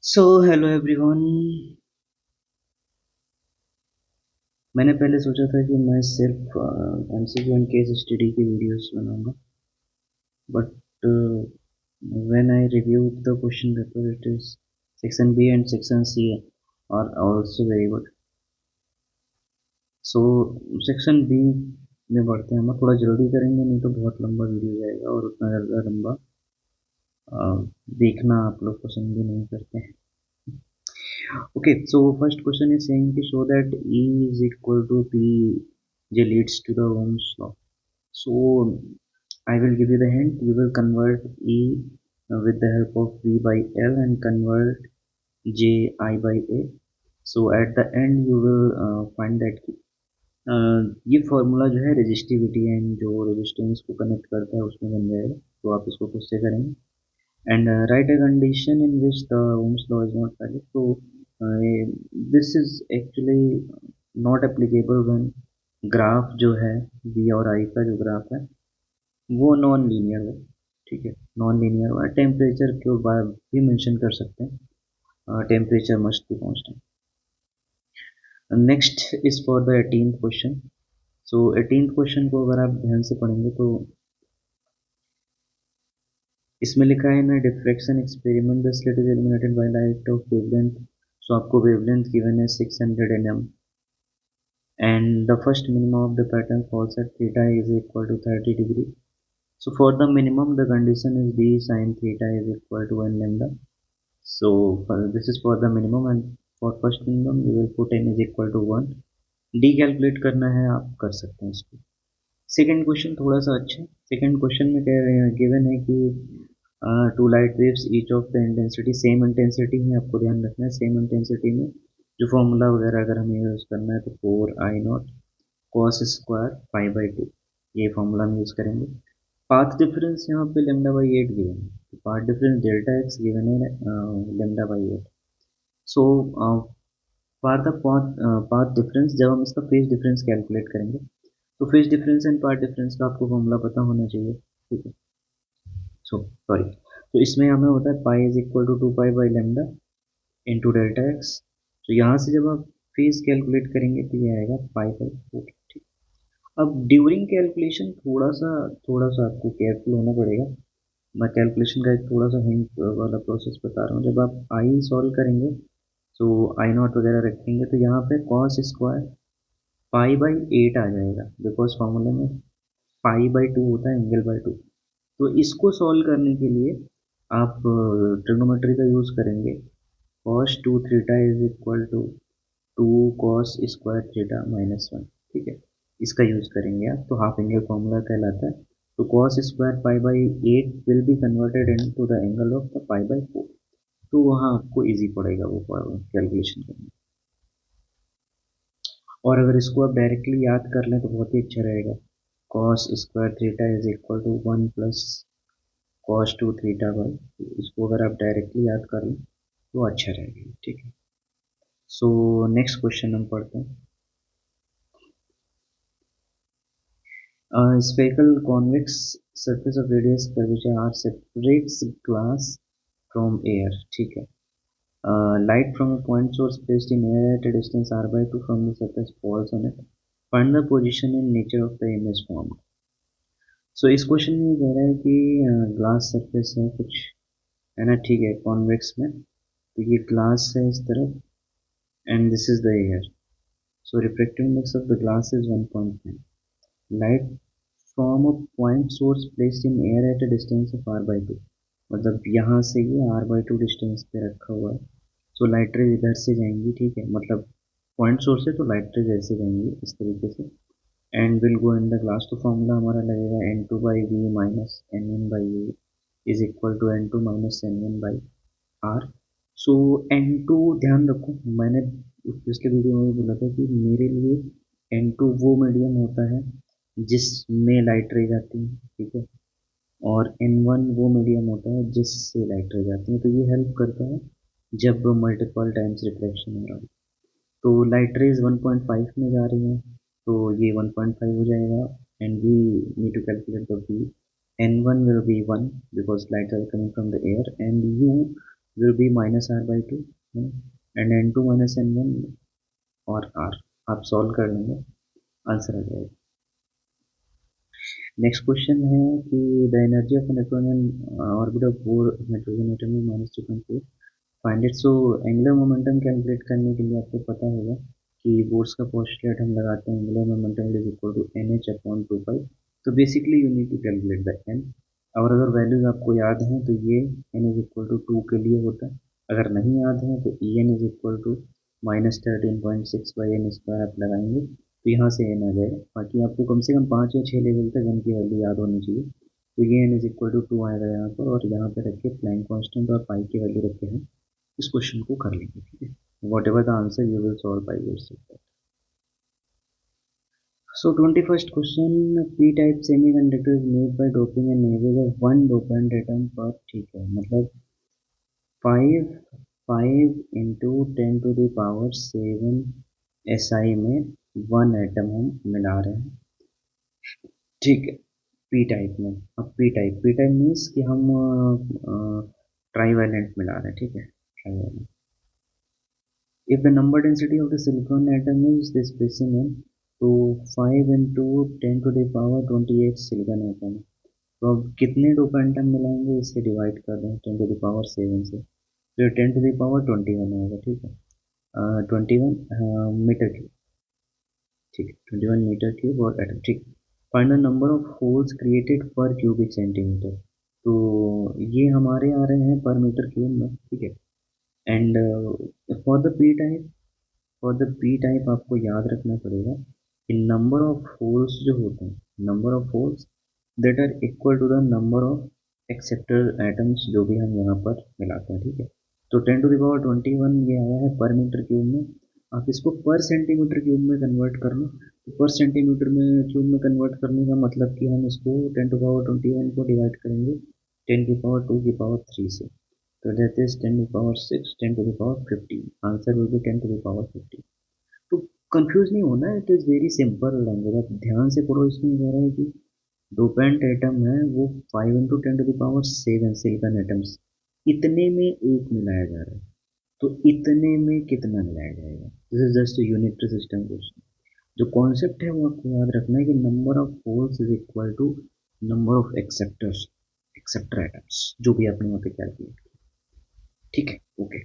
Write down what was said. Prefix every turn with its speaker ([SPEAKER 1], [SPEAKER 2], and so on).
[SPEAKER 1] So hello everyone. मैंने पहले सोचा था कि मैं सिर्फ एमसीक्यू एंड केस स्टडी की वीडियोस बनाऊंगा, but when I review the question paper it is section B and section C are also very good. So section B में बढ़ते हैं। हम थोड़ा जल्दी करेंगे, नहीं तो बहुत लंबा वीडियो जाएगा और उतना ज़्यादा लंबा देखना आप लोग पसंद भी नहीं करते हैं। Okay, so first question is saying to show that E is equal to P J leads to the Ohm's law. So I will give you the hint. You will convert E with the help of V by L and convert J I by A. So at the end you will find that ये formula जो है resistivity and जो resistance को connect करता है उसमें बन जाएगा। तो आप इसको खुद से करेंगे and write a condition in which the Ohm's law is not valid. So this is actually not applicable when graph जो है v और I का जो ग्राफ है वो नॉन लीनियर है। ठीक है, नॉन लीनियर है। टेम्परेचर के बाद भी मेंशन कर सकते हैं, temperature must be constant. Next is for the 18th question. So 18th question को अगर आप ध्यान से पढ़ेंगे तो इसमें लिखा है ना, diffraction experiment the slit is illuminated by light of wavelength. So आपको वेवलेंथ गिवन है 600 nm and the first minimum of the pattern falls at theta is equal to 30 degree. So for the minimum the condition is d sin theta is equal to n lambda. So this is for the minimum and for first minimum you will put n is equal to 1. d calculate करना है, आप कर सकते हैं इसको। Second question थोड़ा सा अच्छा। सेकेंड क्वेश्चन में कह रहे हैं गिवन है कि two light waves each of the intensity same intensity है। आपको ध्यान रखना है सेम इंटेंसिटी में जो फॉर्मूला वगैरह अगर हमें यूज़ करना है तो 4I0 cos square pi by 2 ये फॉर्मूला हम यूज़ करेंगे। पाथ डिफरेंस यहाँ पे लेमडा बाई 8 गिवन है, तो path difference delta x given है lambda by 8। So for the path difference जब हम इसका फेज डिफरेंस कैलकुलेट करेंगे तो phase difference and path difference का आपको फॉर्मूला पता होना चाहिए। ठीक है, सो सॉरी, तो इसमें हमें होता है pi is equal to 2 pi by lambda into delta x. तो यहाँ से जब आप फेज कैलकुलेट करेंगे तो ये आएगा पाई बाई 4। ठीक, अब ड्यूरिंग कैलकुलेशन थोड़ा सा आपको केयरफुल होना पड़ेगा। मैं कैलकुलेशन का एक थोड़ा सा हिंट वाला प्रोसेस बता रहा हूँ। जब आप आई सॉल्व करेंगे तो आई नॉट वगैरह रखेंगे तो यहाँ पे कॉस स्क्वायर पाई बाई 8 आ जाएगा, बिकॉज फॉर्मूले में पाई बाई 2 होता है एंगल बाई 2। तो इसको सॉल्व करने के लिए आप ट्रिग्नोमेट्री का यूज़ करेंगे। Cos 2 theta is equal to 2 cos square theta minus 1। ठीक है, इसका यूज़ करेंगे आप, तो हाफ एंगल फॉर्मूला कहलाता है। तो cos square pi by 8 will be converted into the angle of the pi by 4। तो वहाँ आपको इजी पड़ेगा वो कैलकुलेशन करना। और अगर इसको आप डायरेक्टली याद कर लें तो बहुत ही अच्छा रहेगा। Cos square theta is equal to 1 plus cos 2 theta by, इसको अगर आप डायरेक्टली याद कर लें तो अच्छा रहेगा। ठीक है, सो नेक्स्ट क्वेश्चन हम पढ़ते हैं। Spherical convex surface of radius curvature R separates glass from air. ठीक है, light from a point source placed in air at a distance r by 2 from the surface falls on it. Find the position and nature of the image formed. So इस question में कह रहा है कि glass surface है कुछ, है ना। ठीक है, कॉन्वेक्स में तो ये ग्लास है इस तरफ and this is the air. So refractive index of the glass is 1.9। Light from a point source placed in air at a distance of r by 2, मतलब यहाँ से ये r by 2 डिस्टेंस पे रखा हुआ है। सो लाइट रेज इधर से जाएंगी। ठीक है, मतलब पॉइंट सोर्स है तो लाइट रेज ऐसे जाएंगी इस तरीके से and will go in the glass. तो फॉर्मूला हमारा लगेगा n2 by v minus n1 by v is equal to n2 minus n1 by r। So n2 ध्यान रखो, मैंने पिछले वीडियो में भी बोला था कि मेरे लिए n2 वो मीडियम होता है जिसमें लाइट रेज आती है। ठीक है, और n1 वो मीडियम होता है जिससे लाइट रेज आती है। तो ये हेल्प करता है जब मल्टीपल टाइम्स रिफ्लेक्शन हो रहा हो। तो लाइट रेज 1.5 में जा रही है तो ये 1.5 हो जाएगा and we need to calculate the v। n1 will be 1 because light are coming from the air and u will be minus r by 2 and n2 minus n1 और r, आप सॉल्व कर लेंगे, आंसर आ जाएगा। Next question है कि the energy of electron in orbit of bore hydrogen atom में -2.4 find it. So angular momentum calculate करने के लिए आपको पता होगा कि बोर्स का पोस्टुलेट हम लगाते हैं, angular momentum is equal to NH/2π। तो basically you need to calculate the n, और अगर वैल्यूज आपको याद हैं तो ये n इज इक्वल टू 2 के लिए होता है, अगर नहीं याद है तो En is equal to -13.6/n² आप लगाएंगे तो यहाँ से n आ जाएगा। बाकी आपको कम से कम 5 या 6 लेवल तक n की वैल्यू याद होनी चाहिए। तो ये n इज इक्वल टू 2 आएगा यहाँ पर, और यहाँ पे रख के प्लैंक कांस्टेंट और पाई की वैल्यू रख के हम इस क्वेश्चन को कर लेंगे, ठीक है। What ever the answer you will solve by yourself. So 21st question, p-type semiconductor is made by doping an average of one dopant atom per, ठीक है, मतलब 5 into 10⁻⁷ SI में 1 एटम हम मिला रहे हैं, ठीक है, पी टाइप में। अब पी टाइप मीन्स कि हम ट्राईवैलेंट मिला रहे हैं, ठीक है, trivalent. If the number density of the silicon atom is this specimen, तो 5 into 10⁻28 सिलिकॉन एटम, तो अब कितने डोपेंट हम मिलाएंगे इससे डिवाइड कर दें 10⁻7 से, तो 10⁻21 आएगा, ठीक है, 21 मीटर क्यूब, ठीक है, 21 मीटर क्यूब और एटम, ठीक। Find the number of holes created पर क्यूबिक सेंटीमीटर, तो ये हमारे आ रहे हैं पर मीटर क्यूब में, ठीक है। And for the P type, for the P type आपको याद रखना पड़ेगा कि नंबर ऑफ होल्स जो होते हैं, number of holes that are equal to the number of acceptor atoms जो भी हम यहाँ पर मिलाते हैं, ठीक है। तो 10⁻21 ये आया है पर मीटर क्यूब में, आप इसको पर सेंटीमीटर क्यूब में कन्वर्ट कर लो, तो पर सेंटीमीटर में क्यूब में कन्वर्ट करने का मतलब कि हम इसको 10⁻21 को डिवाइड करेंगे 10⁻2⁵ से, तो that is 10⁻6, 10⁻15, answer will be 10⁻15। तो कंफ्यूज नहीं होना, it is very simple language, आप ध्यान से पढ़ो। इसमें कह रहा है कि डोपेंट एटम है वो 5 into 10⁻7 सिलिकॉन एटम्स, इतने में एक मिलाया जा रहा है, तो इतने में कितना मिलाया जाएगा, this is just unitary system question. जो कॉन्सेप्ट है वो आपको याद रखना है कि number of holes is equal to number of acceptors, acceptor atoms, जो भी आपने वहाँ पे कैलकुलेट किया, ठीक है, ओके।